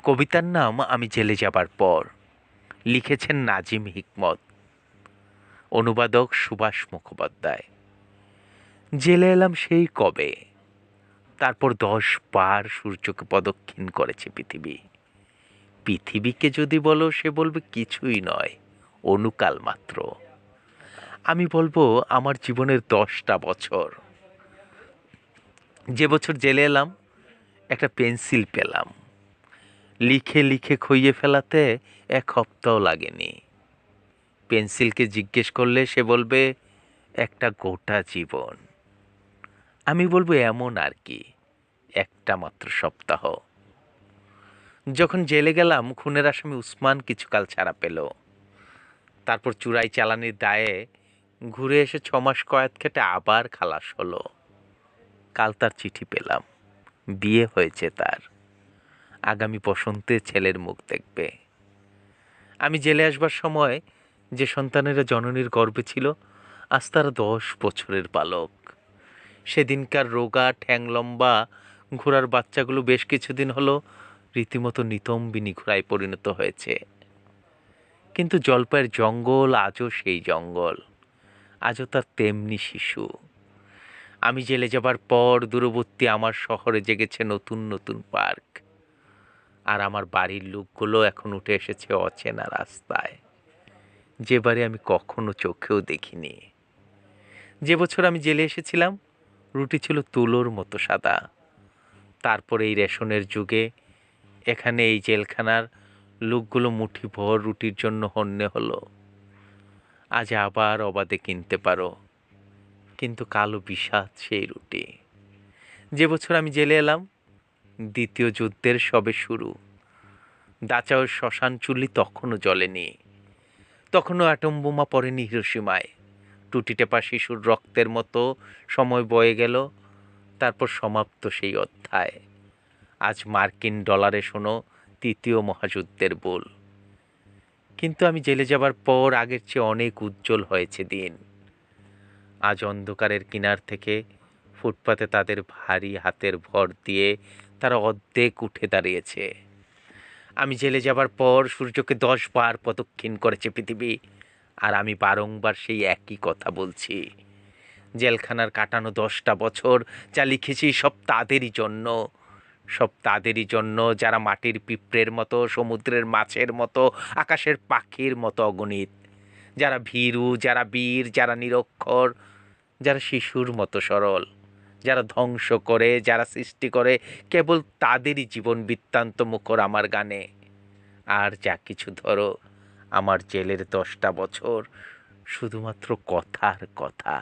কবিতার নাম আমি জেলে যাবার পর। লিখেছেন নাজিম হিকমত। অনুবাদক সুভাষ মুখোপাধ্যায়। জেলে এলাম সেই কবে, তারপর 10 বার সূর্যকে প্রদক্ষিণ করেছে পৃথিবী। পৃথিবীকে যদি বলো, সে বলবে কিছুই নয়, অনুকাল মাত্র। আমি বলবো আমার জীবনের 10টা বছর। যে বছর জেলে এলাম, একটা পেন্সিল পেলাম। লিখে লিখে খইয়ে ফেলাতে 1 সপ্তাহ লাগেনি। পেন্সিলকে জিজ্ঞেস করলে সে বলবে একটা গোটা জীবন। আমি বলবো এমন আর কি, একটা মাত্র সপ্তাহ। যখন জেলে গেলাম, খুনের আসামি উসমান কিছুকাল ছাড়া পেল। তারপর চুরাই চালানির দায়ে ঘুরে এসে 6 মাস কয়েদ খেটে আবার খালাস হলো। কাল তার চিঠি পেলাম, বিয়ে হয়েছে তার। আগামী বসন্তে ছেলের মুখ দেখবে। আমি জেলে আসবার সময় যে সন্তানেরা জননীর গর্ভে ছিল, আজ তারা 10 বছরের বালক। সেদিনকার রোগা ঠ্যাং লম্বা ঘোড়ার বাচ্চাগুলো বেশ কিছুদিন হলো রীতিমতো নিতম্বিনী ঘোড়ায় পরিণত হয়েছে। কিন্তু জলপাইয়ের জঙ্গল আজও সেই জঙ্গল, আজও তার তেমনি শিশু। আমি জেলে যাবার পর দূরবর্তী আমার শহরে জেগেছে নতুন নতুন পার্ক। আর আমার বাড়ির লোকগুলো এখন উঠে এসেছে অচেনা রাস্তায়, যে বাড়ি আমি কখনো চোখেও দেখিনি। যে বছর আমি জেলে এসেছিলাম, রুটি ছিল তুলোর মতো সাদা। তারপরে এই রেশনের যুগে এখানে এই জেলখানার লোকগুলো মুঠিভর রুটির জন্য হন্যে হলো। আজ আবার অবাধে কিনতে পারো, কিন্তু কালো বিষাদ সেই রুটি। যে বছর আমি জেলে এলাম, দ্বিতীয় যুদ্ধের সবে শুরু। দাচাওয়ের শ্মশান চুল্লি তখনও জ্বলেনি, তখনও অ্যাটম বোমা পড়েনি হিরোশিমায়। টুটি টেপা শিশুর রক্তের মতো সময় বয়ে গেল, তারপর সমাপ্ত সেই অধ্যায়। আজ মার্কিন ডলারে শোনো তৃতীয় মহাযুদ্ধের বোল। কিন্তু আমি জেলে যাবার পর আগের চেয়ে অনেক উজ্জ্বল হয়েছে দিন। আজ অন্ধকারের কিনার থেকে ফুটপাতে তাদের ভারী হাতের ভর দিয়ে তারা অর্ধেক উঠে দাঁড়িয়েছে। আমি জেলে যাবার পর সূর্যকে 10 বার প্রদক্ষিণ করেছে পৃথিবী। আর আমি বারংবার সেই একই কথা বলছি। জেলখানার কাটানো 10টা বছর যা লিখেছি, সব তাদেরই জন্য। সব তাদেরই জন্য যারা মাটির পিঁপড়ের মতো, সমুদ্রের মাছের মতো, আকাশের পাখির মতো অগণিত। যারা ভীরু, যারা বীর, যারা নিরক্ষর, যারা শিশুর মতো সরল, যারা ধ্বংস করে, যারা সৃষ্টি করে, কেবল তাদেরই জীবন বৃত্তান্ত মুখর আমার গানে। আর যা কিছু ধরো, আমার জেলের 10টা বছর শুধুমাত্র কথার কথা।